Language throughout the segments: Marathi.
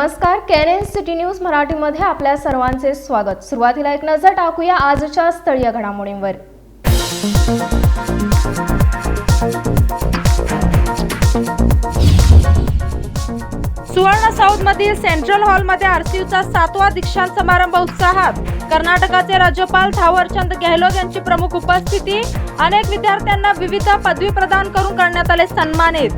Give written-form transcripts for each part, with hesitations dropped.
नमस्कार, केएनएन सिटी न्यूज मराठीमध्ये आपल्या सर्वांचे स्वागत। सुरुवातीला एक नजर टाकूया आजच्या स्थळीय घडामोडींवर। सुवर्ण साउथ मधील सेंट्रल हॉल मध्ये आरसीयूचा 7वा दीक्षांत समारंभ उत्साहात। कर्नाटकाचे राज्यपाल थावरचंद गेहलोत यांची प्रमुख उपस्थिती। अनेक विद्यार्थ्यांना विविध पदवी प्रदान करून करण्यात आले सन्मानित।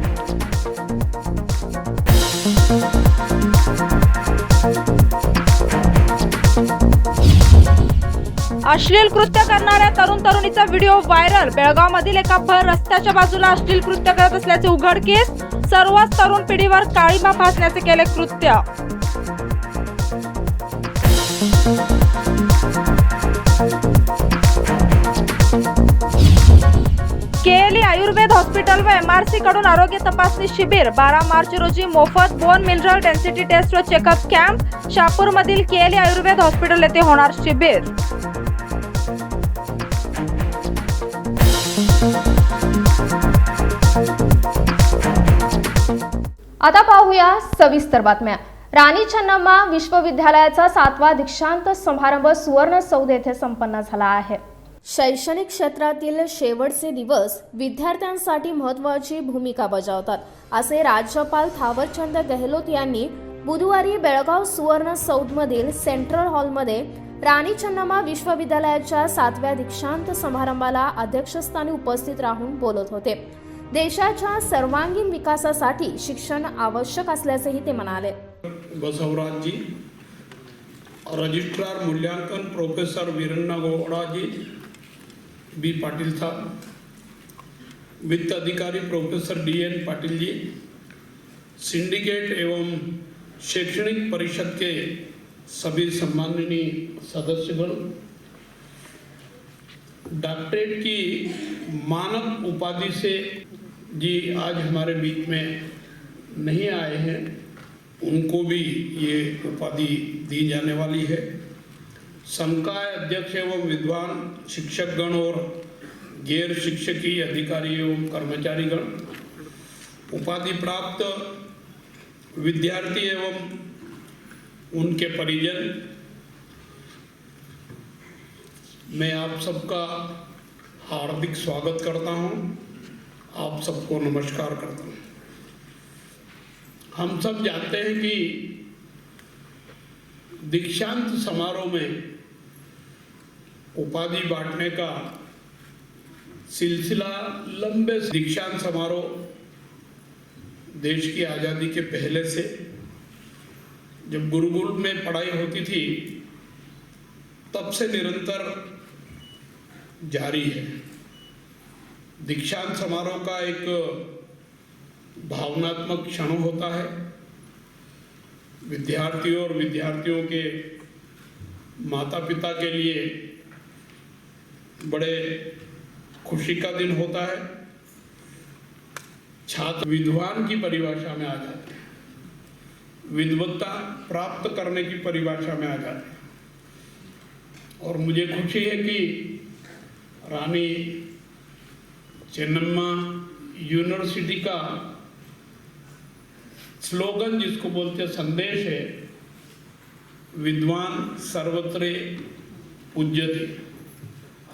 अश्लील कृत्य करणाऱ्या तरुणीचा व्हिडिओ व्हायरल। बेळगावमधील एका भर रस्त्याच्या बाजूला अश्लील कृत्य करत असल्याचे उघडकीस। सर्वच तरुण पिढीवर काळीमा फासण्याचे केले कृत्य। केएलई आयुर्वेद हॉस्पिटल व एमआरसी कडून आरोग्य तपासणी शिबिर। 12 मार्च रोजी मोफत बोन मिनरल डेन्सिटी टेस्ट व चेकअप कॅम्प। शहापूर मधील केएलई आयुर्वेद हॉस्पिटल येथे होणार शिबिर। आता पाहूया सविस्तर बातम्या। राणी चन्नम्मा विश्वविद्यालयाचा 7वा दीक्षांत समारंभ सुवर्ण सौध येथे संपन्न झाला आहे। शैक्षणिक क्षेत्रातील शेवटचे दिवस विद्यार्थ्यांसाठी महत्त्वाची भूमिका बजावतात, असे राज्यपाल थावरचंद गेहलोत यांनी बुधवारी बेळगाव सुवर्ण सौधमधील सेंट्रल हॉलमध्ये राणी चन्नम्मा विश्वविद्यालयाच्या 7व्या दीक्षांत समारंभाला अध्यक्षस्थानी उपस्थित राहून बोलत होते। देशाच्या सर्वांगीण विकासासाठी शिक्षण आवश्यक असल्याचेही ते म्हणाले। बसवराज जी, रजिस्ट्रार मूल्यांकन प्रोफेसर वीरन्ना गौड़ा जी, बी पाटिल साहब, वित्त अधिकारी professor DN Patil ji, syndicate एवं शैक्षणिक परिषद के सभी सम्माननीय सदस्यगण, डॉक्टरेट की मानद उपाधि से जी आज हमारे बीच में नहीं आए हैं, उनको भी ये उपाधि दी जाने वाली है। संकाय अध्यक्ष एवं विद्वान शिक्षकगण और गैर शिक्षकीय अधिकारी एवं कर्मचारीगण, उपाधि प्राप्त विद्यार्थी एवं उनके परिजन, मैं आप सबका हार्दिक स्वागत करता हूं, आप सबको नमस्कार करता हूं। हम सब जानते हैं कि दीक्षांत समारोह में उपाधि बांटने का सिलसिला लंबे दीक्षांत समारोह देश की आज़ादी के पहले से, जब गुरुकुल में पढ़ाई होती थी तब से निरंतर जारी है। दीक्षांत समारोह का एक भावनात्मक क्षण होता है। विद्यार्थियों और विद्यार्थियों के माता पिता के लिए बड़े खुशी का दिन होता है। छात्र विद्वान की परिभाषा में आ जाते हैं, विद्वत्ता प्राप्त करने की परिभाषा में आ जाते हैं। और मुझे खुशी है कि रानी चन्नम्मा यूनिवर्सिटी का स्लोगन, जिसको बोलते हैं संदेश, है विद्वान सर्वत्र पूज्यते,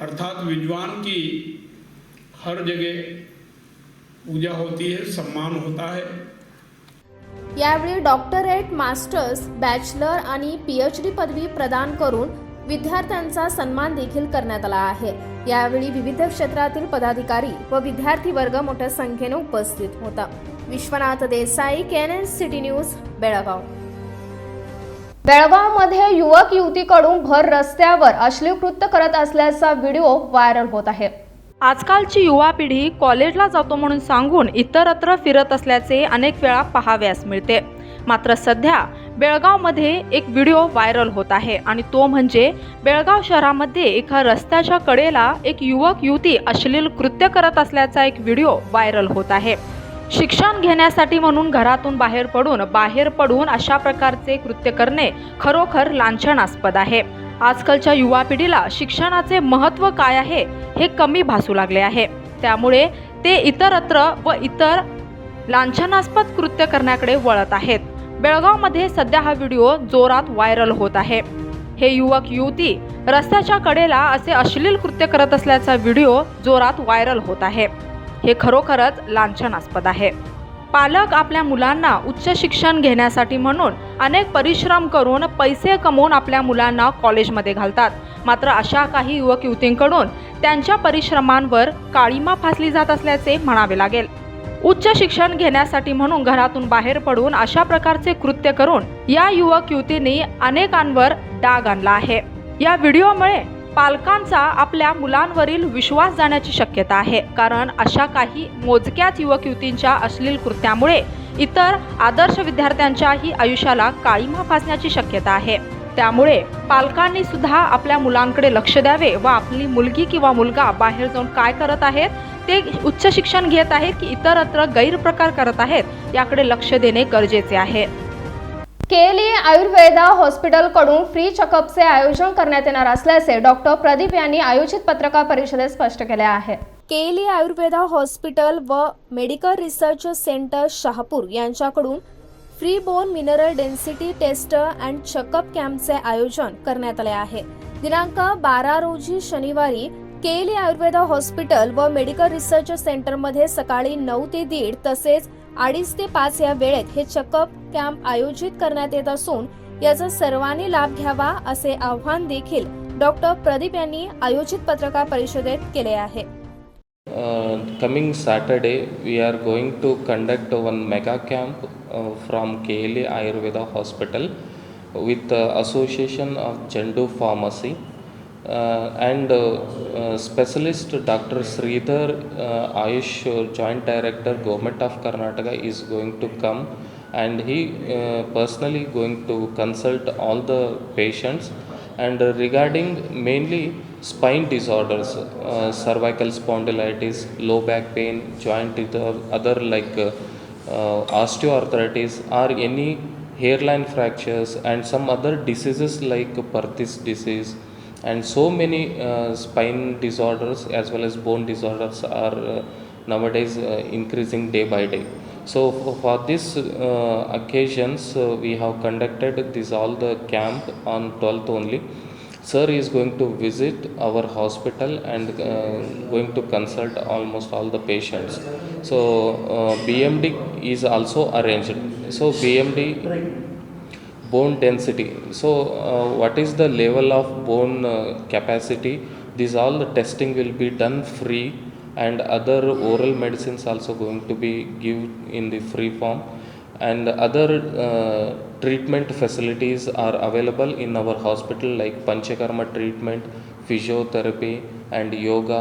अर्थात विद्वान की हर जगह पूजा होती है, सम्मान होता है। यावेळी डॉक्टरेट, मास्टर्स, बॅचलर आणि PhD पदवी प्रदान करून विद्यार्थ्यांचा सन्मान देखील करण्यात आला आहे। यावेळी विविध क्षेत्रातील पदाधिकारी व विद्यार्थी वर्ग मोठ्या संख्येने उपस्थित होता। Vishwanath Desai, KNN city news, Belgaum. बेळगावमध्ये युवक युवतीकडून भर रस्त्यावर अश्लील कृत्य करत असल्याचा व्हिडिओ व्हायरल होत आहे। आजकालची युवा पिढी कॉलेजला जातो म्हणून सांगून इतरत्र फिरत असल्याचे अनेक वेळा पाहाव्यास मिळते। मात्र सध्या बेळगावमध्ये एक व्हिडिओ व्हायरल होत आहे आणि तो म्हणजे बेळगाव शहरामध्ये एका रस्त्याच्या कडेला एक युवक युवती अश्लील कृत्य करत असल्याचा एक व्हिडिओ व्हायरल होत आहे। शिक्षण घेण्यासाठी म्हणून घरातून बाहेर पडून अशा प्रकारचे कृत्य करणे खरोखर लांछनास्पद आहे। आजकालच्या युवा पिढीला शिक्षणाचे महत्त्व काय आहे हे कमी भासू लागले आहे, त्यामुळे ते इतरत्र व इतर लांछनास्पद कृत्य करण्याकडे वळत आहेत। बेळगावमध्ये सध्या हा व्हिडिओ जोरात व्हायरल होत आहे. हे युवक युवती रस्त्याच्या कडेला असे अश्लील कृत्य करत असल्याचा व्हिडिओ जोरात व्हायरल होत आहे. हे खरोखरच लांछनास्पद आहे. पालक आपल्या मुलांना उच्च शिक्षण घेण्यासाठी म्हणून अनेक परिश्रम करून पैसे कमवून आपल्या मुलांना कॉलेजमध्ये घालतात. मात्र अशा काही युवक युवतींकडून त्यांच्या परिश्रमांवर काळिमा फासली जात असल्याचे म्हणावे लागेल. उच्च शिक्षण घेण्यासाठी म्हणून घरातून बाहेर पडून अशा प्रकारचे कृत्य करून या युवक युवतींनी अनेकांवर डाग आणला आहे. या व्हिडिओमुळे पालकांचा आपल्या मुलांवरील विश्वास जाण्याची शक्यता आहे. कारण अशा काही मोजक्याच युवक युवतींच्या अश्लील कृत्यामुळे इतर आदर्श विद्यार्थ्यांच्याही आयुष्याला काळिमा फासण्याची शक्यता आहे. त्यामुळे पालकांनी सुद्धा आपल्या मुलांकडे लक्ष द्यावे व आपली मुलगी किंवा मुलगा बाहेर जाऊन काय करत आहेत, ते उच्च शिक्षण घेत आहेत की इतरत्र गैरप्रकार करत आहेत, याकडे लक्ष देणे गरजेचे आहे. केएलई आयुर्वेदा हॉस्पिटलकडून फ्री चेकअपचे आयोजन करण्यात येणार असल्याचे डॉक्टर प्रदीप यांनी आयोजित पत्रकार परिषदेत स्पष्ट केले आहे. केएलई आयुर्वेदा हॉस्पिटल व मेडिकल रिसर्च सेंटर शहापूर यांच्याकडून free bone mineral density test and checkup कॅम्पचे आयोजन करण्यात आले आहे. दिनांक 12 रोजी शनिवारी केएलई आयुर्वेदा हॉस्पिटल व मेडिकल रिसर्च सेंटरमध्ये सकाळी 9 ते 1:30 तसेच 2:30 ते 5 या वेळेत हे चेकअप कॅम्प आयोजित करण्यात येत असून याचा सर्वांनी लाभ घ्यावा असे आवाहन देखील डॉक्टर प्रदीप यांनी आयोजित पत्रकार परिषदेत केले आहे. Coming Saturday, we are going to conduct one mega camp from KLA Ayurveda Hospital with the Association of Jandu Pharmacy and specialist Dr. Sridhar Ayush Joint Director Government of Karnataka is going to come and he personally going to consult all the patients and regarding mainly spine disorders, cervical spondylitis, low back pain, joint other like osteoarthritis or any hairline fractures and some other diseases like Perthes disease and so many spine disorders as well as bone disorders are nowadays increasing day by day. So for this occasions we have conducted this all the camp on 12th only. Sir is going to visit our hospital and going to consult almost all the patients. So BMD is also arranged. So BMD bone density. So what is the level of bone capacity? These all the testing will be done free and other oral medicines also going to be given in the free form and other treatment facilities are available in our hospital like Panchakarma treatment, physiotherapy and yoga.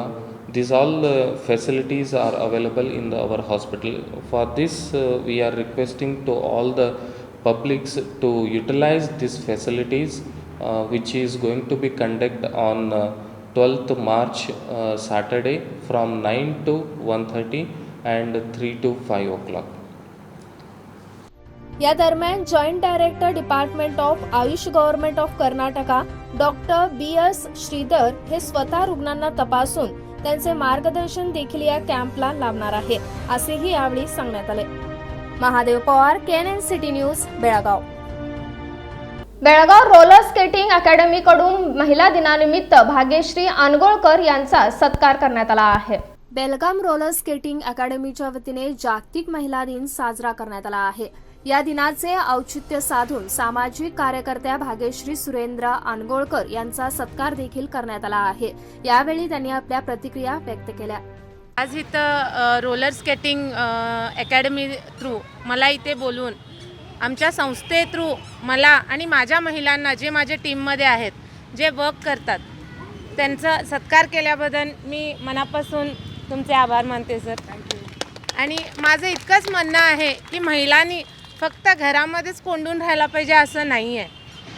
These all facilities are available in our hospital. For this we are requesting to all the publics to utilize these facilities which is going to be conducted on 12th March Saturday from 9 to 1:30 and 3 to 5 o'clock. या दरम्यान joint director department of Ayush government of Karnataka doctor BS Shridhar हे स्वतः रुग्णांना तपासून त्यांचे मार्गदर्शन देखील या कॅम्पला लाभणार आहे असेही यावेळी सांगण्यात आले. Mahadev Pawar, KNN city news, Belgaum. Belgaum roller skating academy कडून महिला दिनानिमित्त भाग्यश्री अनगोळकर यांचा सत्कार करण्यात आला आहे. बेलगाम रोलर स्केटिंग अकॅडमीच्या वतीने जागतिक महिला दिन साजरा करण्यात आला आहे. या दिनाचे औचित्य साधून सामाजिक कार्यकर्त्या भाग्यश्री सुरेंद्र अनगोळकर यांचा सत्कार देखील करण्यात आला आहे. यावेळी त्यांनी आपल्या प्रतिक्रिया व्यक्त केल्या. आज इथं रोलर स्केटिंग अकॅडमी थ्रू मला इथे बोलून आमच्या संस्थे थ्रू मला आणि माझ्या महिलांना जे माझ्या टीममध्ये आहेत जे वर्क करतात त्यांचा सत्कार केल्याबद्दल मी मनापासून तुमचे आभार मानते सर. आणि माझं इतकंच म्हणणं आहे की महिलांनी फक्त घरामध्येच कोंडून राहायला पाहिजे असं नाही आहे.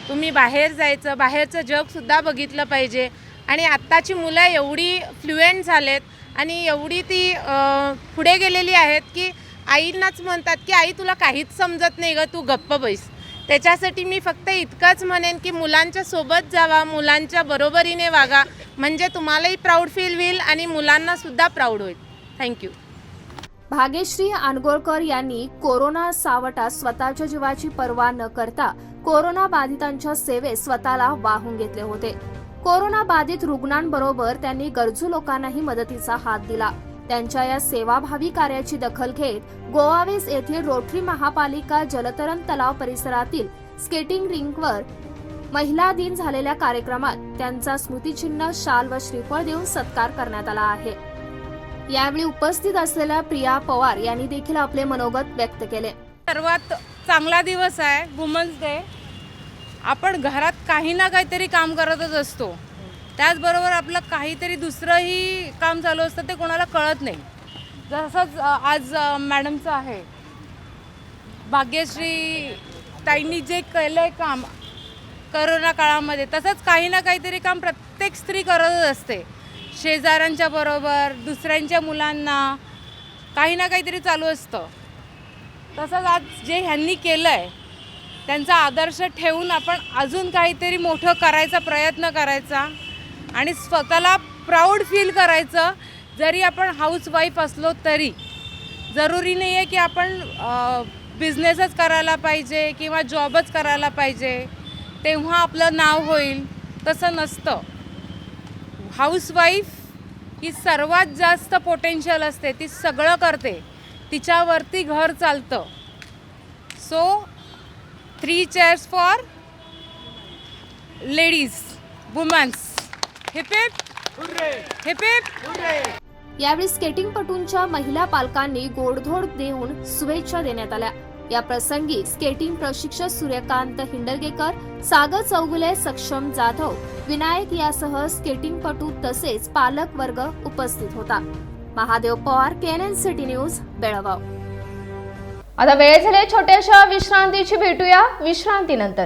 तुम्ही बाहेर जायचं, बाहेरचं जगसुद्धा बघितलं पाहिजे. आणि आत्ताची मुलं एवढी फ्लुएंट झालेत आणि एवढी ती पुढे गेलेली आहेत की आईंनाच म्हणतात की आई तुला काहीच समजत नाही गं, तू गप्प बैस. त्याच्यासाठी मी फक्त इतकंच म्हणेन की मुलांच्या सोबत जावा, मुलांच्या बरोबरीने वागा, म्हणजे तुम्हालाही प्राऊड फील होईल आणि मुलांनासुद्धा प्राऊड होईल. थँक्यू. भाग्यश्री अनगोळकर यांनी कोरोना सावटात स्वतःच्या जीवाची पर्वा न करता कोरोना बाधितांच्या सेवेत स्वतःला वाहून घेतले होते. कोरोना बाधित रुग्णांबरोबर त्यांनी गरजू लोकांनाही मदतीचा हात दिला. त्यांच्या या सेवाभावी कार्याची दखल घेत गोवावेस येथील रोटरी महापालिका जलतरण तलाव परिसरातील स्केटिंग रिंकवर महिला दिन झालेल्या कार्यक्रमात त्यांचा स्मृतिचिन्ह, शाल व श्रीफळ देऊन सत्कार करण्यात आला आहे. यावेळी उपस्थित असलेल्या प्रिया पवार यांनी देखील आपले मनोगत व्यक्त केले. सर्वात चांगला दिवस आहे वुमन्स डे. आपण घरात काही ना काहीतरी काम करतच असतो, त्याचबरोबर आपलं काहीतरी दुसरंही काम चालू असतं, ते कोणाला कळत नाही. जसंच आज मॅडमचं आहे, भाग्यश्री ताईंनी जे केलं आहे काम करोना काळामध्ये, तसंच काही ना काहीतरी काम प्रत्येक स्त्री करतच असते. शेजाऱ्यांच्या बरोबर, दुसऱ्यांच्या मुलांना काही ना काहीतरी चालू असतं. तसंच आज जे ह्यांनी केलं आहे त्यांचा आदर्श ठेवून आपण अजून काहीतरी मोठं करायचा प्रयत्न करायचा आणि स्वतःला प्राऊड फील करायचं. जरी आपण हाऊसवाईफ असलो तरी जरुरी नाही आहे की आपण बिझनेसच करायला पाहिजे किंवा जॉबच करायला पाहिजे तेव्हा आपलं नाव होईल, तसं नसतं. हाऊसवाईफ ही सर्वात जास्त पोटेन्शियल असते, ती सगळं करते, तिच्यावरती घर चालतं. So 3 chairs for ladies, women's. Hip hip hurray, hip hip hurray. यावेळी स्केटिंगपटूंच्या महिला पालकांनी गोडधोड देऊन शुभेच्छा देण्यात आल्या. या प्रसंगी स्केटिंग प्रशिक्षक सूर्यकांत हिंडलगेकर, सागर चौगुले, सक्षम जाधव, विनायक यासह स्केटिंगपटू तसेच पालक वर्ग उपस्थित होता. Mahadev Pawar, KNN city news, Belgaum. आता वेळ झाली छोट्याशा विश्रांतीची. भेटूया विश्रांतीनंतर.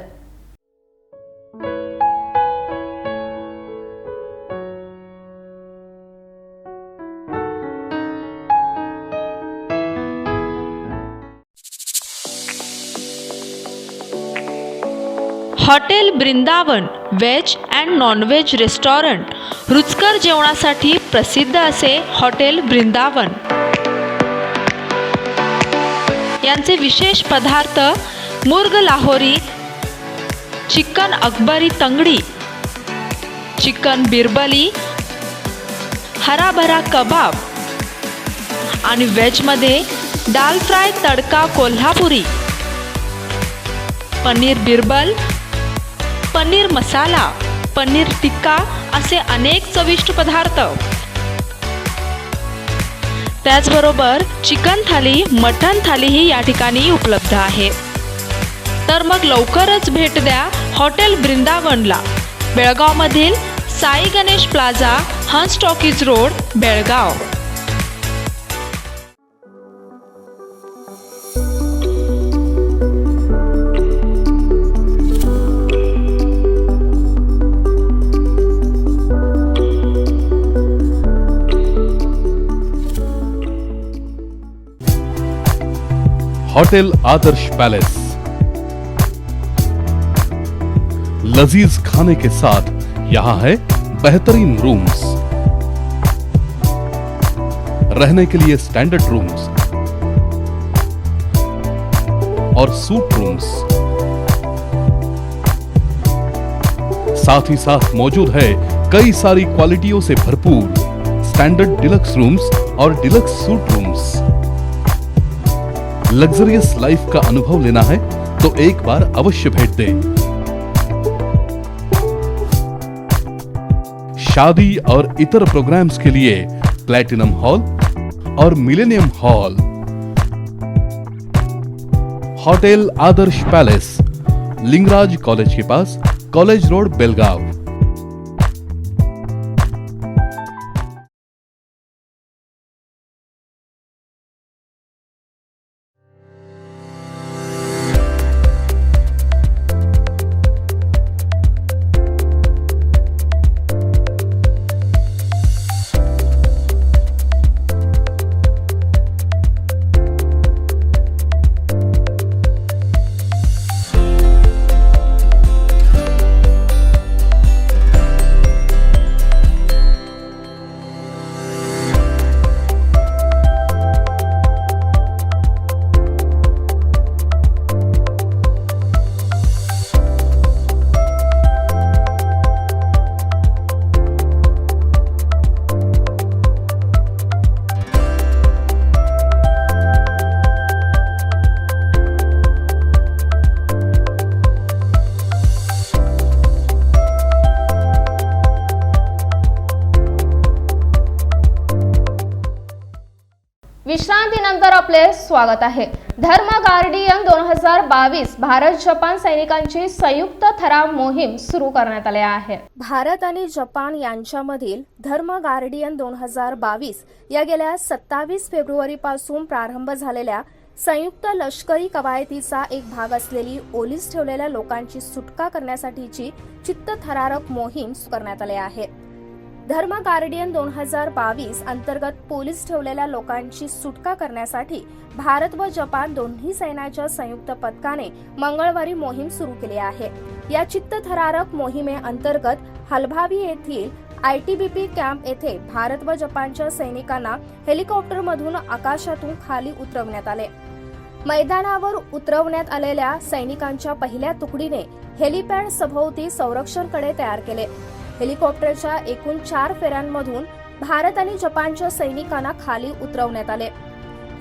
Hotel Vrindavan veg and non veg restaurant. रुचकर जेवणासाठी प्रसिद्ध असे हॉटेल वृंदावन. यांचे विशेष पदार्थ मुर्ग लाहोरी, चिकन अकबरी तंगडी, चिकन बिरबली, हराभरा कबाब आणि व्हेजमध्ये दाल फ्राय तडका कोल्हापुरी, पनीर बिरबल, पनीर मसाला, पनीर टिक्का असे अनेक चविष्ट पदार्थ. त्याचबरोबर चिकन थाली, मटण थालीही या ठिकाणी उपलब्ध आहे. तर मग लवकरच भेट द्या हॉटेल वृंदावनला, बेळगावमधील साई गणेश प्लाझा, हंस टॉकीज रोड, बेळगाव. होटल आदर्श पैलेस, लजीज खाने के साथ यहाँ है बेहतरीन रूम्स, रहने के लिए स्टैंडर्ड रूम्स और सूट रूम्स. साथ ही साथ मौजूद है कई सारी क्वालिटियों से भरपूर स्टैंडर्ड डिलक्स रूम्स और डिलक्स सूट रूम्स. लग्जरियस लाइफ का अनुभव लेना है तो एक बार अवश्य भेंट दें. शादी और इतर प्रोग्राम्स के लिए प्लैटिनम हॉल और मिलेनियम हॉल. होटल आदर्श पैलेस, लिंगराज कॉलेज के पास, कॉलेज रोड, बेलगाव. विश्रांतीनंतर आपले स्वागत आहे. धर्म गार्डियन 2022 भारत जपान सैनिकांची संयुक्त ठराव मोहीम सुरू करण्यात आली आहे. भारत आणि जपान यांच्यामधील धर्म गार्डियन 2022 या गेल्या 27 फेब्रुवारी पासून प्रारंभ झालेल्या संयुक्त लष्करी कवायतीचा एक भाग असलेली ओलीस ठेवलेल्या लोकांची सुटका करण्यासाठीची चित्तथरारक मोहीम सुरू करण्यात आली आहे. धर्म गार्डियन 2022 अंतर्गत पोलीस ठेवलेल्या लोकांची सुटका करण्यासाठी भारत व जपान दोन्ही सैन्याच्या संयुक्त पथकाने मंगळवारी मोहीम सुरू केली आहे. या चित्तथरारक मोहिमेअंतर्गत हलभावी येथील ITBP कॅम्प येथे भारत व जपानच्या सैनिकांना हेलिकॉप्टरमधून आकाशातून खाली उतरवण्यात आले. मैदानावर उतरवण्यात आलेल्या सैनिकांच्या पहिल्या तुकडीने हेलिपॅड सभोवती संरक्षण कडे तयार केले. हेलिकॉप्टरच्या एकूण 4 फेऱ्यांमधून भारत आणि जपानच्या सैनिकांना खाली उतरवण्यात आले.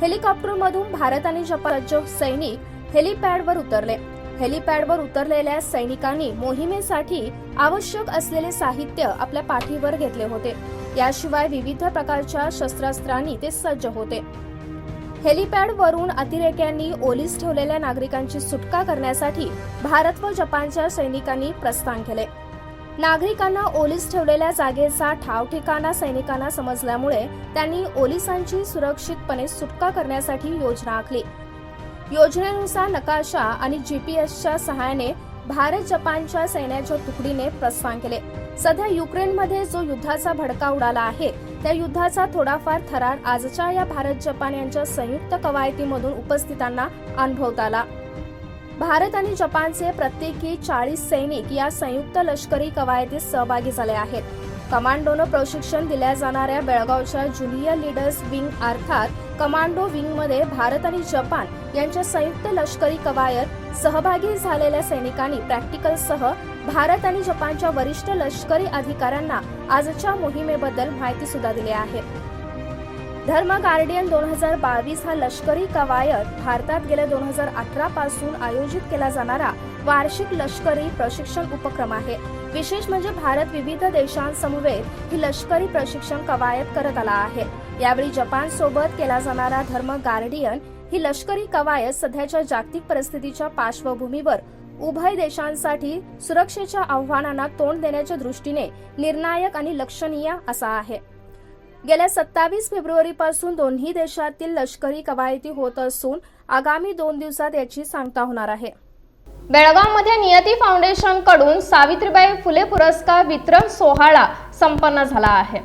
हेलिकॉप्टरमधून भारत आणि जपानचे सैनिक हेलिपॅडवर उतरले. हेलिपॅडवर उतरलेल्या सैनिकांनी मोहिमेसाठी आवश्यक असलेले साहित्य आपल्या पाठीवर घेतले होते. याशिवाय विविध प्रकारच्या शस्त्रास्त्रांनी ते सज्ज होते. हेलिपॅडवरून अतिरेक्यांनी ओलीस ठेवलेल्या नागरिकांची सुटका करण्यासाठी भारत व जपानच्या सैनिकांनी प्रस्थान केले. नागरिकांना ओलीस ठेवलेल्या जागेचा ठाव ठिकाणा सैनिकांना समजल्यामुळे त्यांनी ओलिसांची सुरक्षितपणे सुटका करण्यासाठी योजना आखली. योजनेनुसार नकाशा आणि GPSच्या सहाय्याने भारत जपानच्या सैन्याच्या तुकडीने प्रस्थान केले. सध्या युक्रेनमध्ये जो युद्धाचा भडका उडाला आहे त्या युद्धाचा थोडाफार थरार आजच्या या भारत जपान यांच्या संयुक्त कवायतीमधून उपस्थितांना अनुभवता आला. भारत आणि जपानचे प्रत्येकी 40 सैनिक या संयुक्त लष्करी कवायतीत सहभागी झाले आहेत. कमांडोनं प्रशिक्षण दिल्या जाणाऱ्या बेळगावच्या ज्युनियर लीडर्स विंग अर्थात कमांडो विंगमध्ये भारत आणि जपान यांच्या संयुक्त लष्करी कवायत सहभागी झालेल्या सैनिकांनी प्रॅक्टिकलसह भारत आणि जपानच्या वरिष्ठ लष्करी अधिकाऱ्यांना आजच्या मोहिमेबद्दल माहिती सुद्धा दिली आहे. धर्म गार्डियन 2022 हा लष्करी कवायत भारतात गेल्या 2018 पासून आयोजित केला जाणारा वार्षिक लष्करी प्रशिक्षण उपक्रम आहे. विशेष म्हणजे भारत विविध देशांसमवेत ही लष्करी प्रशिक्षण कवायत करत आला आहे. यावेळी जपान सोबत केला जाणारा धर्म गार्डियन ही लष्करी कवायत सध्याच्या जागतिक परिस्थितीच्या पार्श्वभूमीवर उभय देशांसाठी सुरक्षेच्या आव्हानांना तोंड देण्याच्या दृष्टीने निर्णायक आणि लक्षणीय असा आहे. गेल्या 27 फेब्रुवारीपासून दोन्ही देशातील लष्करी कवायती होत असून आगामी 2 दिवसात याची सांगता होणार आहे. बेळगावमध्ये नियती फाउंडेशन कडून सावित्रीबाई फुले पुरस्कार वितरण सोहळा संपन्न झाला आहे.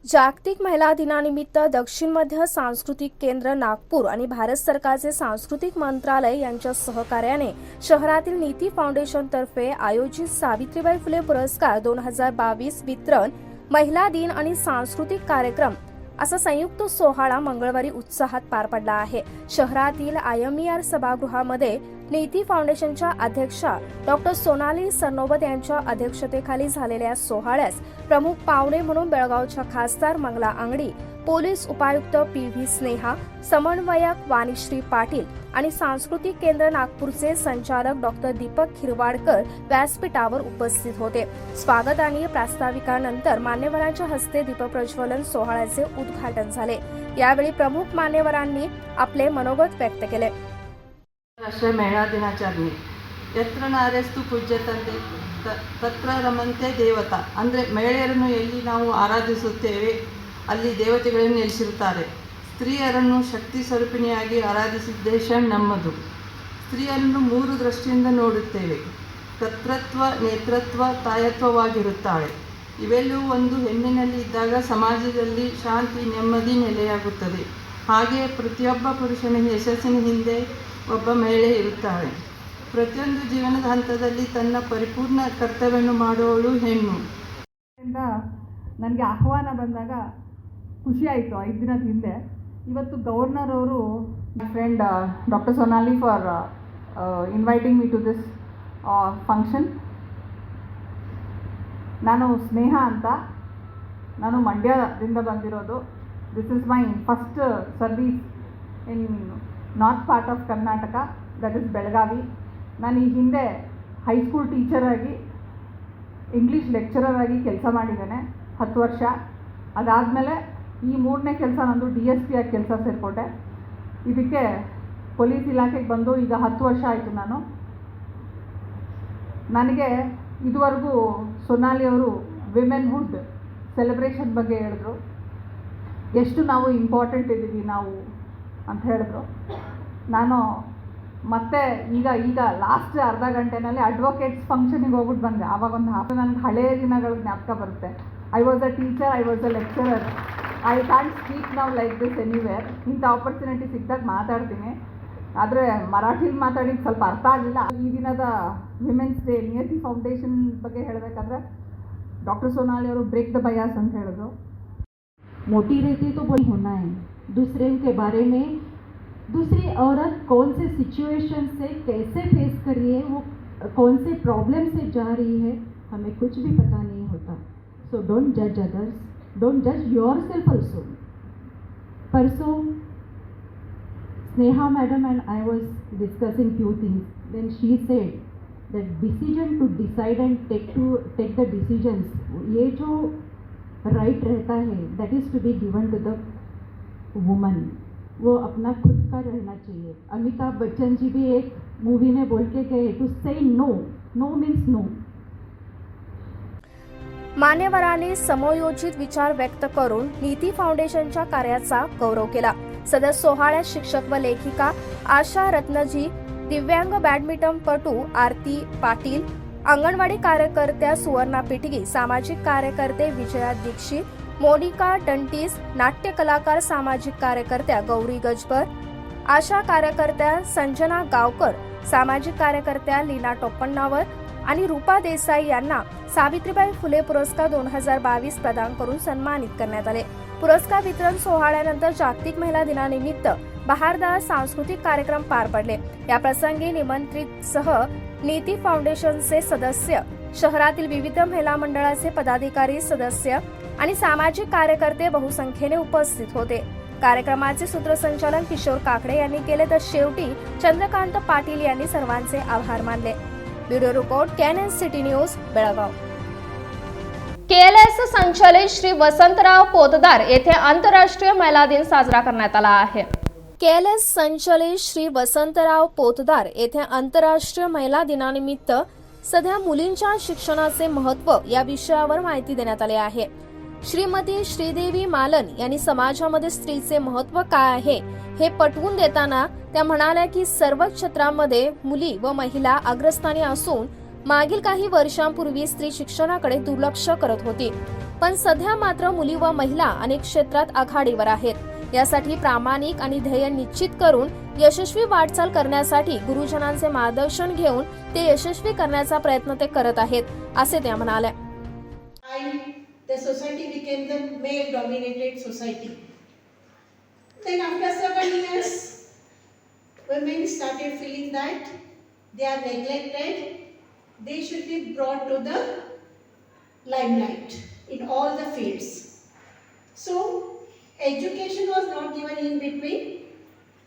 जागतिक महिला दिनानिमित्त दक्षिण मध्य सांस्कृतिक केंद्र नागपूर आणि भारत सरकारचे सांस्कृतिक मंत्रालय यांच्या सहकार्याने शहरातील नीती फाउंडेशन तर्फे आयोजित सावित्रीबाई फुले पुरस्कार 2022 वितरण महिला दिन आणि सांस्कृतिक कार्यक्रम असा संयुक्त सोहळा मंगळवारी उत्साहात पार पडला आहे. शहरातील IMER सभागृहामध्ये नीती फाउंडेशनच्या अध्यक्षा डॉक्टर सोनाली सरनोबत यांच्या अध्यक्षतेखाली झालेल्या सोहळ्यास प्रमुख पाहुणे म्हणून बेळगावच्या खासदार मंगला अंगडी, पोलीस उपायुक्त PV स्नेहा, समन्वयक वाणीश्री पाटील आणि सांस्कृतिक केंद्र नागपूरचे संचालक डॉक्टर दीपक खिरवाडकर व्यासपीठावर उपस्थित होते. स्वागत आणि प्रास्ताविकानंतर मान्यवरांच्या हस्ते दीपप्रज्वलन सोहळ्याचे उद्घाटन झाले. यावेळी प्रमुख मान्यवरांनी आपले मनोगत व्यक्त केले. राष्ट्रीय महिळा ದಿನಾಚರಣೆ ಯತ್ರ ನಾರ್ಯಸ್ತು ಪೂಜ್ಯತಂತೆ ತತ್ರ ರಮಂತೆ ದೇವತಾ ಅಂದರೆ ಮಹಿಳೆಯರನ್ನು ಎಲ್ಲಿ ನಾವು ಆರಾಧಿಸುತ್ತೇವೆ ಅಲ್ಲಿ ದೇವತೆಗಳನ್ನು ನೆಲೆಸಿರುತ್ತಾರೆ. ಸ್ತ್ರೀಯರನ್ನು ಶಕ್ತಿ ಸ್ವರೂಪಿಣಿಯಾಗಿ ಆರಾಧಿಸಿದ ದೇಶ ನಮ್ಮದು. ಸ್ತ್ರೀಯರನ್ನು 3 ದೃಷ್ಟಿಯಿಂದ ನೋಡುತ್ತೇವೆ. ಕರ್ತೃತ್ವ, ನೇತೃತ್ವ, ತಾಯತ್ವವಾಗಿರುತ್ತಾಳೆ. ಇವೆಲ್ಲವೂ ಒಂದು ಹೆಣ್ಣಿನಲ್ಲಿ ಇದ್ದಾಗ ಸಮಾಜದಲ್ಲಿ ಶಾಂತಿ, ನೆಮ್ಮದಿ ನೆಲೆಯಾಗುತ್ತದೆ. ಹಾಗೆಯೇ ಪ್ರತಿಯೊಬ್ಬ ಪುರುಷನ ಯಶಸ್ಸಿನ ಹಿಂದೆ ಒಬ್ಬ ಮಹಿಳೆ ಇರುತ್ತಾಳೆ. ಪ್ರತಿಯೊಂದು ಜೀವನದ ಹಂತದಲ್ಲಿ ತನ್ನ ಪರಿಪೂರ್ಣ ಕರ್ತವ್ಯವನ್ನು ಮಾಡುವವಳು ಹೆಣ್ಣು. ನನಗೆ ಆಹ್ವಾನ ಬಂದಾಗ ಖುಷಿ ಆಯಿತು. 5 ದಿನದ ಹಿಂದೆ ಇವತ್ತು ಗವರ್ನರ್ ಅವರು my friend doctor Sonali for inviting me to this function. ನಾನು ಸ್ನೇಹ ಅಂತ, ನಾನು ಮಂಡ್ಯದಿಂದ ಬಂದಿರೋದು. This is my first service in north part of Karnataka, that is Belagavi. ನಾನು ಈ ಹಿಂದೆ ಹೈಸ್ಕೂಲ್ ಟೀಚರಾಗಿ, ಇಂಗ್ಲೀಷ್ ಲೆಕ್ಚರರ್ ಆಗಿ ಕೆಲಸ ಮಾಡಿದ್ದೇನೆ 10 ವರ್ಷ. ಅದಾದಮೇಲೆ ಈ 3ನೇ ಕೆಲಸ ನಂದು DSP ಆಗಿ ಕೆಲಸ ಸೇರಿಕೊಂಡೆ. ಇದಕ್ಕೆ ಪೊಲೀಸ್ ಇಲಾಖೆಗೆ ಬಂದು ಈಗ 10 ವರ್ಷ ಆಯಿತು. ನನಗೆ ಇದುವರೆಗೂ ಸೊನಾಲಿ ಅವರು ವಿಮೆನ್ಹುಡ್ ಸೆಲೆಬ್ರೇಷನ್ ಬಗ್ಗೆ ಹೇಳಿದ್ರು, ಎಷ್ಟು ನಾವು ಇಂಪಾರ್ಟೆಂಟ್ ಇದ್ದೀವಿ ನಾವು ಅಂತ ಹೇಳಿದ್ರು. ನಾನು ಮತ್ತೆ ಈಗ ಲಾಸ್ಟ್ ಅರ್ಧ ಗಂಟೆನಲ್ಲಿ ಅಡ್ವೊಕೇಟ್ಸ್ ಫಂಕ್ಷನಿಗೆ ಹೋಗ್ಬಿಟ್ಟು ಬಂದೆ. ಆವಾಗ ಒಂದು ನನಗೆ ಹಳೆಯ ದಿನಗಳ ಜ್ಞಾಪಕ ಬರುತ್ತೆ. I was a teacher, I was a lecturer. I can't speak now like this anywhere. ಇಂಥ ಆಪರ್ಚುನಿಟಿ ಸಿಕ್ಕಿದಾಗ ಮಾತಾಡ್ತೀನಿ, ಆದರೆ ಮರಾಠಿಲಿ ಮಾತಾಡಿದ್ದು ಸ್ವಲ್ಪ ಅರ್ಥ ಆಗಲಿಲ್ಲ. ಈ ದಿನದ ವಿಮೆನ್ಸ್ ಡೇ ನಿಯತಿ ಫೌಂಡೇಶನ್ ಬಗ್ಗೆ ಹೇಳಬೇಕಾದ್ರೆ ಡಾಕ್ಟರ್ ಸೋನಾಲಿ ಅವರು ಬ್ರೇಕ್ ದ ಬಯಾಸ್ ಅಂತ ಹೇಳಿದ್ರು. मोटी रहती तो वही होना है, दूसरे के बारे में दूसरी औरत कौन से सिचुएशन से कैसे फेस कर रही है, वो कौन से प्रॉब्लम से जा रही है, हमें कुछ भी पता नहीं होता. सो डोंट जज अदर्स, डोंट जज योर सेल्फ ऑल्सो. परसों Sneha madam and I was discussing few things. Then she sed that decision to decide end take the decisions, ये जो राइट रहता है that is to be given to the woman. वो अपना खुद का रहना चाहिए. अमिताभ बच्चन जी भी एक मूवी में बोल के गए to say no, no means no. मान्यवरांनी समयोचित विचार व्यक्त करून नीती फाउंडेशनच्या कार्याचा गौरव केला. सदर सोहळ्यात शिक्षक व लेखिका आशा रत्नजी, दिव्यांग बॅडमिंटनपटू आरती पाटील, अंगणवाडी कार्यकर्त्या सुवर्णा पिटगी, सामाजिक कार्यकर्ते विजया दीक्षित, मोनिका डंटीस, नाट्य कलाकार सामाजिक कार्यकर्त्या गौरी गजबर, आशा कार्यकर्त्या संजना गावकर, सामाजिक कार्यकर्त्या लीना टोप्पण्णावर आणि रूपा देसाई यांना सावित्रीबाई फुले पुरस्कार 2022 प्रदान करून सन्मानित करण्यात आले. पुरस्कार वितरण सोहळ्यानंतर जागतिक महिला दिनानिमित्त बहारदार सांस्कृतिक कार्यक्रम पार पडले. या प्रसंगी निमंत्रित सह नीती फाउंडेशनचे सदस्य, शहरातील विविध महिला मंडळाचे पदाधिकारी, सदस्य आणि सामाजिक कार्यकर्ते बहुसंख्येने उपस्थित होते. कार्यक्रमाचे सूत्रसंचालन किशोर काकडे यांनी केले, तर शेवटी चंद्रकांत पाटील यांनी सर्वांचे आभार मानले. Bureau report canon city news, Belgaum. KLS संचालित श्री वसंतराव पोतदार येथे आंतरराष्ट्रीय महिला दिन साजरा करण्यात आला आहे. केएलएस संचालित श्री वसंतराव पोतदार येथे आंतरराष्ट्रीय महिला दिनानिमित्त सध्या मुलींच्या शिक्षणाचे महत्त्व या विषयावर माहिती देण्यात आली आहे. श्रीमती श्रीदेवी मालन यांनी समाजामध्ये स्त्रीचे महत्त्व काय आहे हे पटवून देताना त्या म्हणाल्या की सर्व क्षेत्रांमध्ये मुली व महिला अग्रस्थानी असून मागील काही वर्षांपूर्वी स्त्री शिक्षणाकडे दुर्लक्ष करत होती, पण सध्या मात्र मुली व महिला अनेक क्षेत्रात आघाडीवर आहेत. यासाठी प्रामाणिक आणि ध्येय निश्चित करून यशस्वी वाटचाल करण्यासाठी गुरुजनांचे मार्गदर्शन घेऊन ते यशस्वी करण्याचा प्रयत्न ते करत आहेत, असे त्या म्हणाल्या. The society became the male-dominated society. Then after several years, women started feeling that they are neglected. They should be brought to the limelight in all the fields. So, education was not given in between,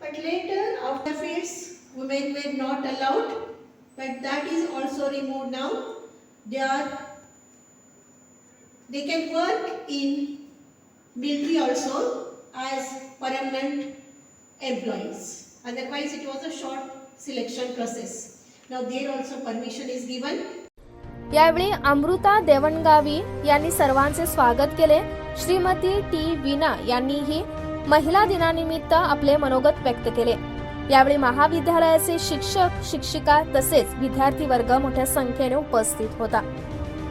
but later after fields, women were not allowed, but that is also removed now. They can work in military also as permanent employees. Otherwise, it was a short selection process. Now there also permission is given. यावेळी अमृता देवणगावी यांनी सर्वांचे स्वागत केले. श्रीमती टी वीणा यांनीही महिला दिनानिमित्त आपले मनोगत व्यक्त केले. यावेळी महाविद्यालयाचे शिक्षक, शिक्षिका तसेच विद्यार्थी वर्ग मोठ्या संख्येने उपस्थित होता.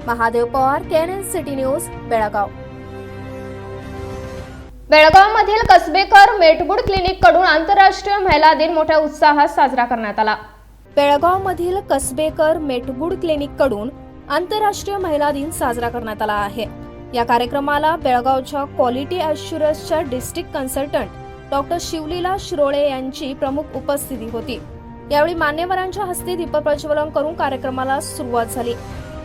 Mahadev Pawar, Canon city news, Belgaum. बेळगावमधील कसबेकर मेटबूड क्लिनिक कडून आंतरराष्ट्रीय महिला दिन मोठ्या उत्साहात साजरा करण्यात आला. बेळगावमधील कसबेकर मेटबूड क्लिनिक कडून आंतरराष्ट्रीय महिला दिन साजरा करण्यात आला आहे. या कार्यक्रमाला बेळगावच्या क्वालिटी ॲश्युरन्सच्या district consultant doctor Shivleela Shirole यांची प्रमुख उपस्थिती होती. यावेळी मान्यवरांच्या हस्ते दीपप्रज्वलन करून कार्यक्रमाला सुरुवात झाली.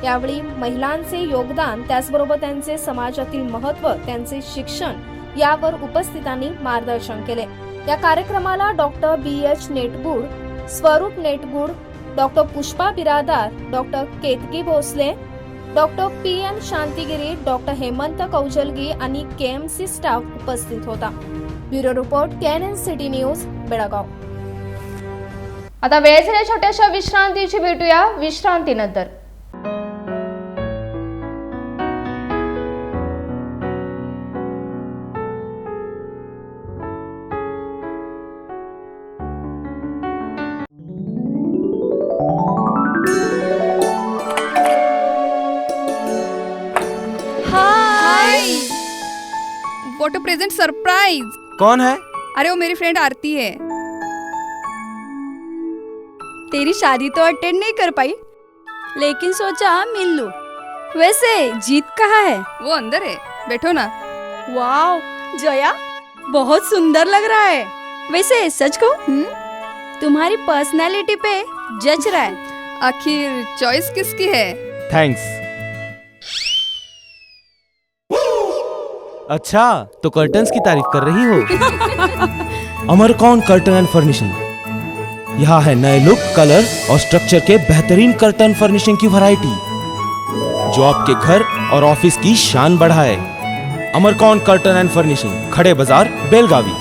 यावेळी महिलांचे योगदान, त्याचबरोबर त्यांचे समाजातील महत्त्व, त्यांचे शिक्षण यावर उपस्थितांनी मार्गदर्शन केले. या कार्यक्रमाला doctor BH Netbud, Swaroop Netbud, doctor Pushpa Biradar, doctor Ketaki Bhosale, doctor PM Shantigiri, doctor Hemant Kaujalgi आणि KMC स्टाफ उपस्थित होता. Bureau report KNN city news Belgaum. आता वेळ झाली छोट्याशा विश्रांतीची. भेटूया विश्रांतीनंतर. What a present surprise. कौन है? अरे वो मेरी फ्रेंड आरती है. तेरी शादी तो अटेंड नहीं कर पाई, लेकिन सोचा मिल लूं. वैसे जीत कहाँ है? वो अंदर है, बैठो ना. वाओ जया, बहुत सुंदर लग रहा है. वैसे सच कहूं, तुम्हारी पर्सनालिटी पे जज रहा है. आखिर चॉइस किसकी है? थैंक्स. अच्छा, तो कर्टन्स की तारीफ कर रही हो? अमरकौन कर्टन एंड फर्निशिंग. यहाँ है नए लुक, कलर और स्ट्रक्चर के बेहतरीन कर्टन फर्निशिंग की वैरायटी जो आपके घर और ऑफिस की शान बढ़ाए. अमरकौन कर्टन एंड फर्निशिंग, खड़े बाजार, बेलगावी.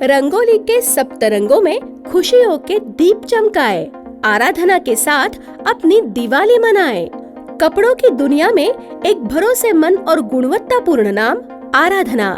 रंगोली के सप्तरंगों में खुशियों के दीप चमकाए. आराधना के साथ अपनी दिवाली मनाए. कपड़ों की दुनिया में एक भरोसेमंद और गुणवत्तापूर्ण नाम आराधना.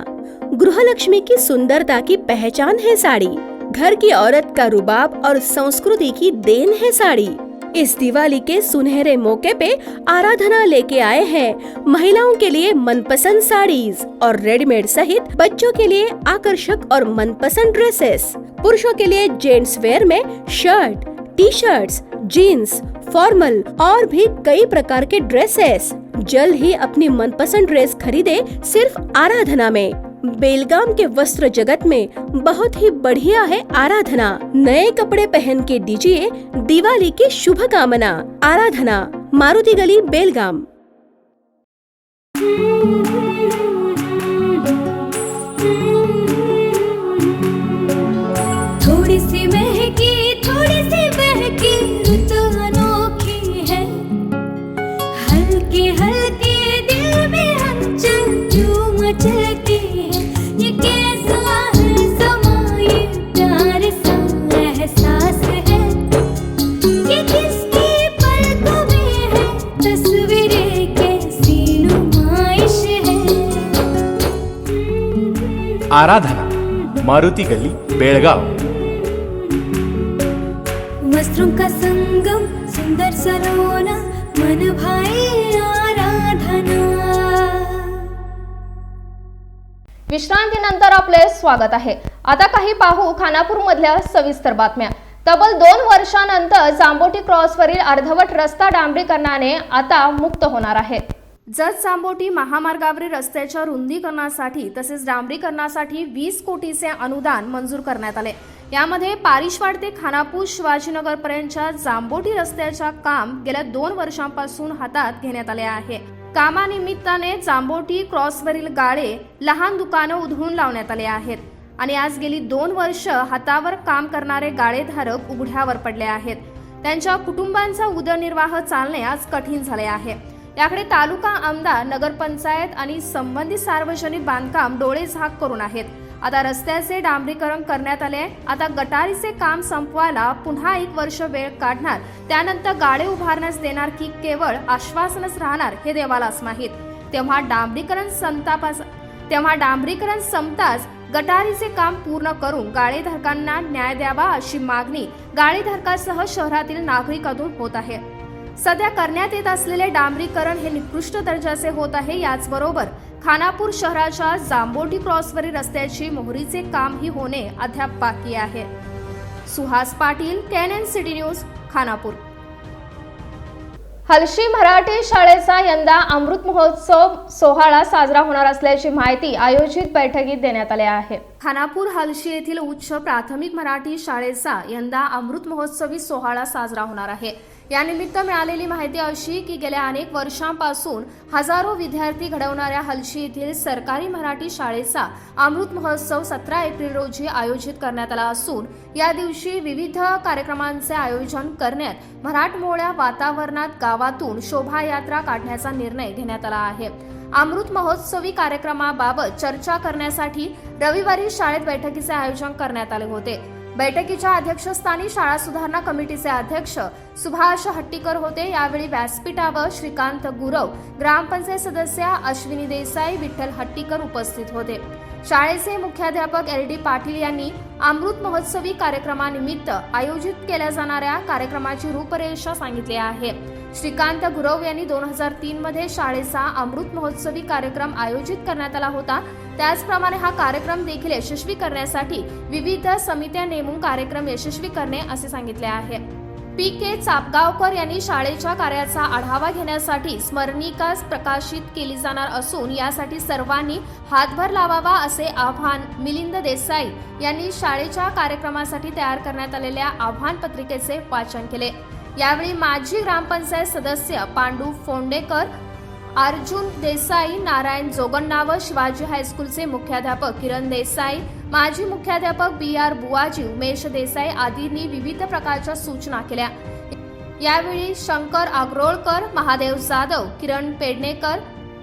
गृहलक्ष्मी की सुंदरता की पहचान है साड़ी. घर की औरत का रुबाब और संस्कृति की देन है साड़ी. इस दिवाली के सुनहरे मौके पे आराधना लेके आए हैं महिलाओं के लिए मनपसंद साड़ीज और रेडीमेड सहित बच्चों के लिए आकर्षक और मनपसंद ड्रेसेस. पुरुषों के लिए जेंट्स वेयर में shirt, T shirts, jeans, formal और भी कई प्रकार के ड्रेसेस. जल्द ही अपनी मनपसंद ड्रेस खरीदे सिर्फ आराधना में. बेलगाम के वस्त्र जगत में बहुत ही बढ़िया है आराधना. नए कपड़े पहन के दीजिए दिवाली की शुभकामना. आराधना, मारुति गली, बेलगाम. थोड़ी सी महकी, थोड़ी सी बहकी, ऋतु अनोखी है. हल्के हल्के दिल में हलचल जो मचलती है. ये कैसा है समा, ये प्यार सा एहसास है. ये किसकी पलकों में है तस्वीरें, कैसी नुमाइश है. आराधना, मारुति गली, बेळगाव. वस्त्रों का संगम, सुंदर सलोना, मन भाई आराधना. विश्रांतीनंतर आपले स्वागत आहे. आता काही पाहू खानापूर मधल्या सविस्तर बातम्या. तब्बल 2 वर्षांनंतर जांबोटी क्रॉसवरील अर्धवट रस्ता डांबरीकरणाने आता मुक्त होणार आहे. जत जांबोटी महामार्गावरील रस्त्याच्या रुंदीकरणासाठी तसेच डांबरीकरणासाठी 20 कोटीचे अनुदान मंजूर करण्यात आले. यामध्ये पारिशवाड ते खानापूर शिवाजीनगर पर्यंतच्या जांबोटी रस्त्याच्या काम गेल्या 2 वर्षांपासून हातात घेण्यात आले आहे. कामानिमित्ताने जांबोटी क्रॉसवरील गाळे, लहान दुकानं उधळून लावण्यात आले आहेत आणि आज गेली 2 वर्ष हातावर काम करणारे गाळेधारक उघड्यावर पडले आहेत. त्यांच्या कुटुंबांचा उदरनिर्वाह चालणे आज कठीण झाले आहे. याकडे तालुका आमदार, नगरपंचायत आणि संबंधित सार्वजनिक बांधकाम डोळे झाक करून आहेत. आता रस्त्याचे डांबरीकरण करण्यात आले. आता गटारीचे काम संपवायला पुन्हा 1 वर्ष वेळ काढणार. त्यानंतर गाळे उभारण्यास देणार की केवळ आश्वासनच राहणार हे देवालाच माहीत. तेव्हा डांबरीकरण संपताच गटारीचे काम पूर्ण करून गाळेधारकांना न्याय द्यावा अशी मागणी गाळेधारकासह शहरातील नागरिकांतून होत आहे. सध्या करण्यात येत असलेले डांबरीकरण हे निकृष्ट दर्जाचे होत आहे. याचबरोबर खानापूर शहराच्या जांबोटी क्रॉसवरील रस्त्याची मोहरीचे कामही होणे अद्याप बाकी आहे. Suhas Patil, KNN city news, Khanapur. Halshi Marathi शाळेचा यंदा अमृत महोत्सव सोहळा साजरा होणार असल्याची माहिती आयोजित बैठकीत देण्यात आली आहे. खानापूर हलशी येथील उच्च प्राथमिक मराठी शाळेचा यंदा अमृत महोत्सवी सोहळा साजरा होणार आहे. यानिमित्त मिळालेली माहिती अशी की गेल्या अनेक वर्षांपासून हजारो विद्यार्थी घडवणाऱ्या हलशी येथील सरकारी मराठी शाळेचा अमृत महोत्सव 17 एप्रिल रोजी आयोजित करण्यात आला असून या दिवशी विविध कार्यक्रमांचे आयोजन करण्यात मराठमोळ्या वातावरणात गावातून शोभायात्रा काढण्याचा निर्णय घेण्यात आला आहे. अमृत महोत्सवी कार्यक्रमाबाबत चर्चा करण्यासाठी रविवारी शाळेत बैठकीचे आयोजन करण्यात आले होते. बैठकीच्या अध्यक्षस्थानी शाळा सुधारणा कमिटीचे अध्यक्ष सुभाष हट्टीकर होते. यावेळी व्यासपीठावर श्रीकांत गुरव, ग्रामपंचायत सदस्य अश्विनी देसाई, विठ्ठल हट्टीकर उपस्थित होते. शाळेचे मुख्याध्यापक LD पाटील यांनी अमृत महोत्सवी कार्यक्रमानिमित्त आयोजित केल्या जाणाऱ्या कार्यक्रमाची रूपरेषा सांगितली आहे. श्रीकांत गुरव यांनी 2003 मध्ये शाळेचा अमृत महोत्सवी कार्यक्रम आयोजित करण्यात आला होता. त्याचप्रमाणे हा कार्यक्रम देखील यशस्वी करण्यासाठी विविध समित्या नेमून कार्यक्रम यशस्वी करणे असे सांगितले आहे. PK चापगावकर यांनी शाळेच्या कार्याचा आढावा घेण्यासाठी स्मरणिका प्रकाशित केली जाणार असून यासाठी सर्वांनी हातभार लावावा असे आवाहन मिलिंद देसाई यांनी शाळेच्या कार्यक्रमासाठी तयार करण्यात आलेल्या आव्हान पत्रिकेचे वाचन केले. यावेळी माजी ग्रामपंचायत सदस्य पांडू फोंडेकर, अर्जुन देसाई, नारायण जोगन्नावर, शिवाजी हायस्कूलचे मुख्याध्यापक किरण देसाई, माजी मुख्याध्यापक BR बुवाजी, उमेश देसाई आदींनी विविध प्रकारच्या सूचना केल्या. यावेळी शंकर आग्रोळकर, महादेव जाधव, किरण पेडणेकर,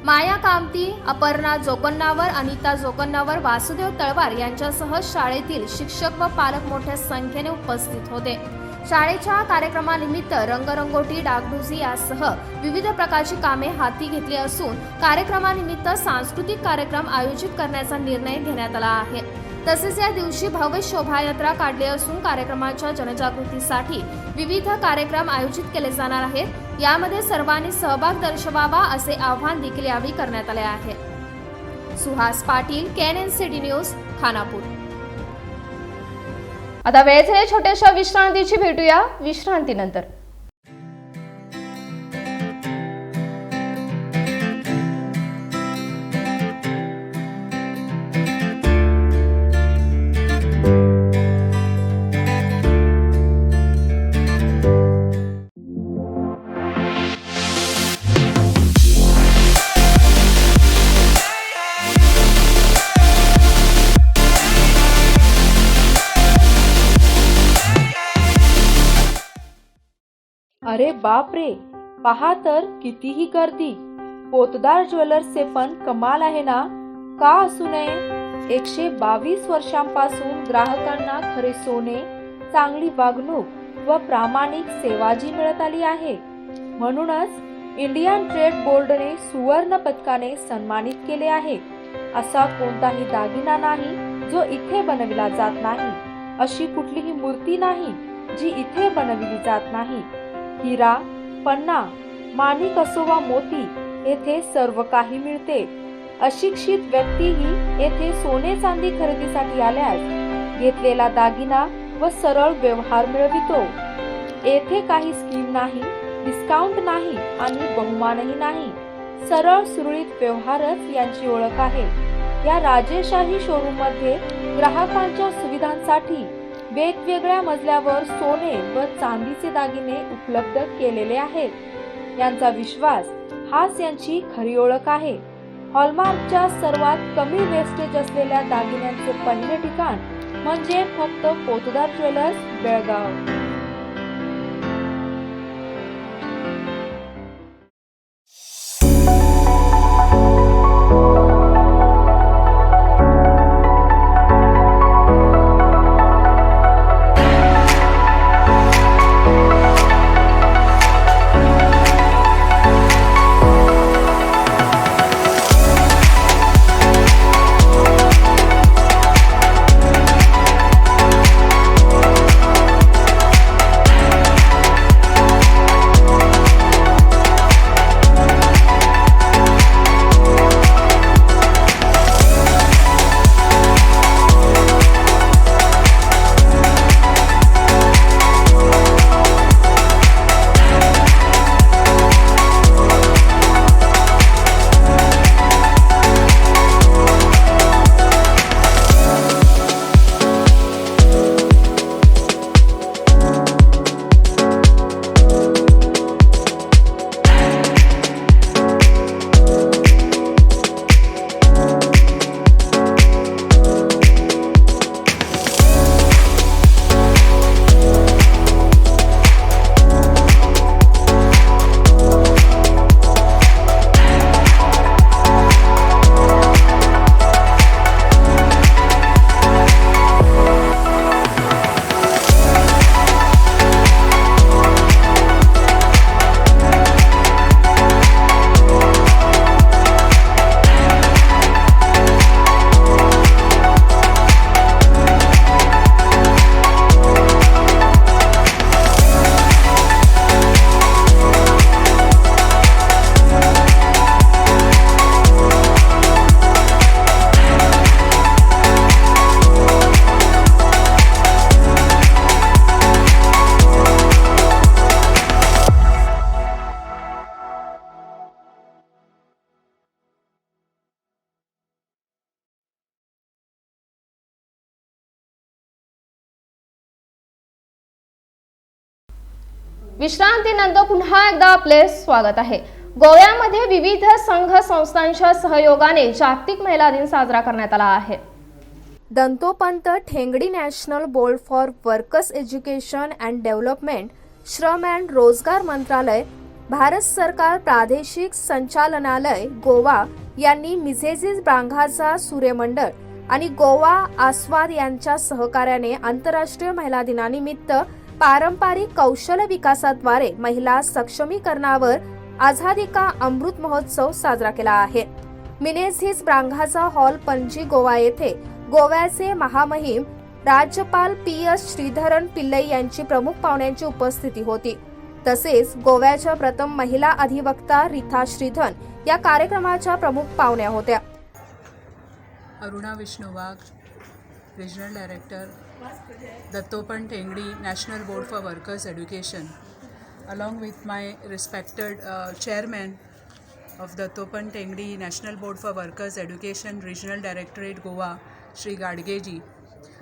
माया कामती, अपर्णा जोगन्नावर, अनिता जोगन्नावर, वासुदेव तळवार यांच्यासह शाळेतील शिक्षक व पालक मोठ्या संख्येने उपस्थित होते. शाळेच्या कार्यक्रमानिमित्त रंगरंगोटी, डागडुजी यासह विविध प्रकारची कामे हाती घेतली असून कार्यक्रमानिमित्त सांस्कृतिक कार्यक्रम आयोजित करण्याचा निर्णय घेण्यात आला आहे. तसेच या दिवशी भव्य शोभायात्रा काढली असून कार्यक्रमाच्या जनजागृतीसाठी विविध कार्यक्रम आयोजित केले जाणार आहेत. यामध्ये सर्वांनी सहभाग दर्शवावा असे आवाहन देखील यावेळी करण्यात आले आहे. Suhas Patil, KNN city news, Khanapur. आता वेळ झाली छोट्याशा विश्रांतीची. भेटूया विश्रांतीनंतर. अरे बाप रे, पहा तर कितीही गर्दी. पोतदार ज्वेलर्सचे पण कमाल आहे ना, का असू नये. 122 वर्षांपासून ग्राहकांना खरे सोने, चांगली वागणूक व प्रामाणिक सेवा जी मिळत आली आहे. म्हणूनच इंडियन ट्रेड बोर्डने सुवर्ण पदकाने सन्मानित केले आहे. असा कोणताही दागिना नाही जो इथे बनविला जात नाही. अशी कुठलीही मूर्ती नाही जी इथे बनविली जात नाही. हिरा, पन्ना, माणिक असो वा मोती, येथे सर्व काही मिळते. अशिक्षित व्यक्तीही येथे सोने चांदी खरेदीसाठी आल्यास घेतलेला दागिना व सरळ व्यवहार मिळवितो. येथे काही स्कीम नाही, डिस्काउंट नाही आणि बहुमानही नाही. सरळ सुरळीत व्यवहारच यांची ओळख आहे. या राजेशाही शोरूम मध्ये ग्राहकांच्या सुविधांसाठी वेगवेगळ्या मजल्यावर सोने व चांदीचे दागिने उपलब्ध केलेले आहेत. यांचा विश्वास हाच यांची खरी ओळख आहे. हॉलमार्कच्या सर्वात कमी वेस्टेज असलेल्या दागिन्यांचे पहिले ठिकाण म्हणजे फक्त पोतदार ज्वेलर्स, बेळगाव. विश्रांतीनंतर पुन्हा एकदा आपले स्वागत आहे. गोव्यामध्ये विविध संघ संस्थांच्या सहयोगाने जागतिक महिला दिन साजरा करण्यात आला आहे. Dantopant Thengadi national board for workers education and development, श्रम अँड रोजगार मंत्रालय, भारत सरकार प्रादेशिक संचालनालय गोवा यांनी मिसेस ब्रांघाचा सूर्यमंडळ आणि गोवा आस्वाद यांच्या सहकार्याने आंतरराष्ट्रीय महिला दिनानिमित्त पारंपरिक कौशल्य विकासाद्वारे महिला सक्षमीकरणावर आझादी का अमृत महोत्सव साजरा केला आहे. मिनेझिस ब्रांघाचा हॉल पणजी गोवा येथे गोव्याचे महामहिम राज्यपाल PS श्रीधरन पिल्लई यांची प्रमुख पाहुण्यांची उपस्थिती होती. तसेच गोव्याच्या प्रथम महिला अधिवक्ता रीता श्रीधन या कार्यक्रमाच्या प्रमुख पाहुण्या होत्या. अरुणा विष्णु वाघ, Regional Director, Dattopan Tengdi National Board for Workers Education, along with my respected Chairman of Dattopan Tengdi National Board for Workers Education, Regional Directorate Goa, Shri Gadgeji.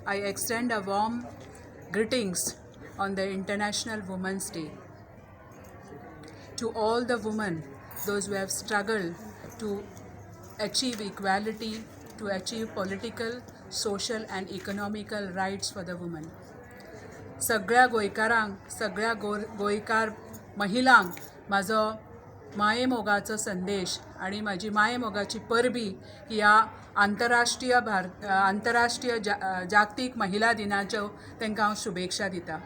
I extend a warm greetings on the International Women's Day to all the women, those who have struggled to achieve equality, to achieve political, social and economical rights for the women. सगळ्या गोंयकारांक, सगळ्या गोंयकार महिलांक म्हाजो मायेमोगाचो संदेश आणि म्हाजी मायेमोगाची परबी ह्या आंतरराष्ट्रीय जागतीक महिला दिनाच्यो तांकां हांव शुभेच्छा दिता.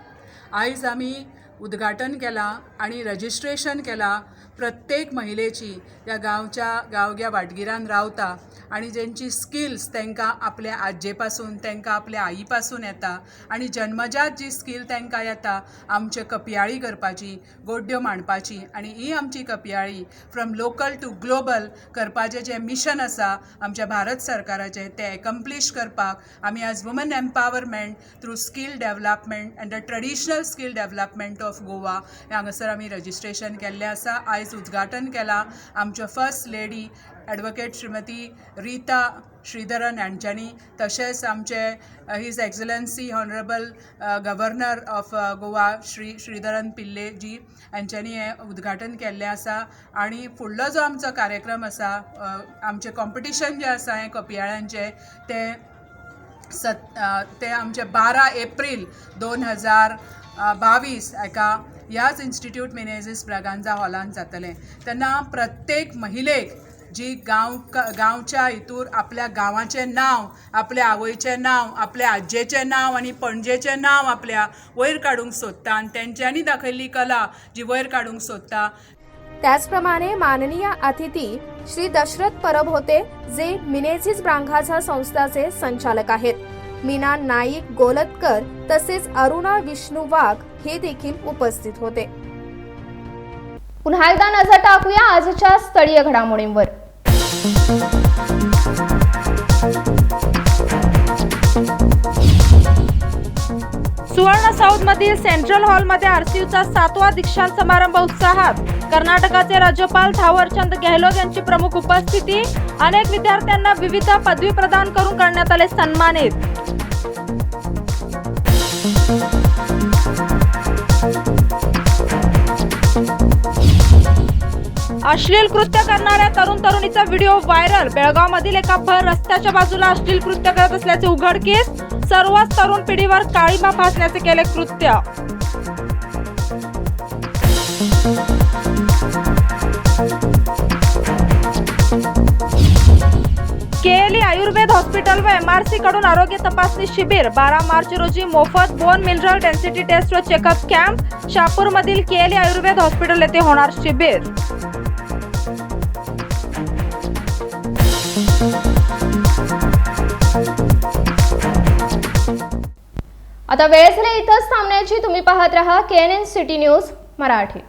आयज आमी उद्घाटन केलां आणि रजिस्ट्रेशन केलां प्रत्येक महिलेची त्या गांवच्या वाटगिरान रावता आणि ज्यांची स्किल्स तांकां आपल्या आज्जे पासून, तांकां आपल्या आई पासून येता आणि जन्मजात जी स्कील तांकां येता आमचे कपयाळी करपाची, गोड्ड्यो मांडपाची, आणि ही आमची कपयाळी फ्रॉम लोकल टू ग्लोबल करपाचें जें मिशन आसा आमच्या भारत सरकाराचें तें एकम्प्लीश करपाक आमी आज woman empowerment through skill development and the traditional skill development of Goa हांगासर आमी रजिस्ट्रेशन केल्लें आसा. आयज उद्घाटन केलां आमच्यो first lady advocate Shrimati Rita Sreedharan हांच्यांनी, तशेंच आमचे his excellency honourable governor of Goa Shri Sreedharan Pillai ji हांच्यांनी हें उद्घाटन केल्लें आसा. आणि फुडलो जो आमचो कार्यक्रम आसा, आमचें कॉम्पिटिशन जें आसा हें कपयाळ्यांचें तें आमचें 12 एप्रील 2022 हाका ह्याच इन्स्टिट्यूट मिनेझिस ब्रागांझा हॉलांत जातलें. तेन्ना प्रत्येक महिलेक जी गांवच्या हितूर आपल्या गांवाचें नांव, आपल्या आवयचें नांव, आपल्या आज्जेचें नांव आणि पणजेचें नांव आपल्या वयर काडूंक सोदता आणि तेंच्यांनी दाखयल्ली कला जी वयर काडूंक सोदता. त्याचप्रमाणे माननीय अतिथी श्री दशरथ परब होते, जे मिनेझिस ब्रांघाझा संस्थाचे संचालक आहेत. मीना नाईक गोलतकर तसेच अरुणा विष्णू वाघ हे देखील उपस्थित होते. पुन्हा एकदा नजर टाकूया आजच्या स्थळीय घडामोडींवर. सुवर्ण साऊथ मधील सेंट्रल हॉलमध्ये आरसीयूचा 7वा दीक्षांत समारंभ उत्साहात. कर्नाटकाचे राज्यपाल थावरचंद गेहलोत यांची प्रमुख उपस्थिती. अनेक विद्यार्थ्यांना विविध पदवी प्रदान करून करण्यात आले सन्मानित. अश्लील कृत्य करणाऱ्या तरुणीचा व्हिडिओ व्हायरल. बेळगावमधील एका भर रस्त्याच्या बाजूला अश्लील कृत्य करत असल्याचे उघडकीस. सर्वच तरुण पिढीवर काळीमा फासण्याचे केले कृत्य. केएलई आयुर्वेद हॉस्पिटल व MRC कडून आरोग्य तपासणी शिबिर. 12 मार्च रोजी मोफत बोन मिनरल डेन्सिटी टेस्ट व चेकअप कॅम्प. शहापूरमधील केएलई आयुर्वेद हॉस्पिटल येथे होणार शिबिर. आता वेळ झाली इथंच थांबण्याची. तुम्ही पाहत रहा KNN सिटी न्यूज मराठी.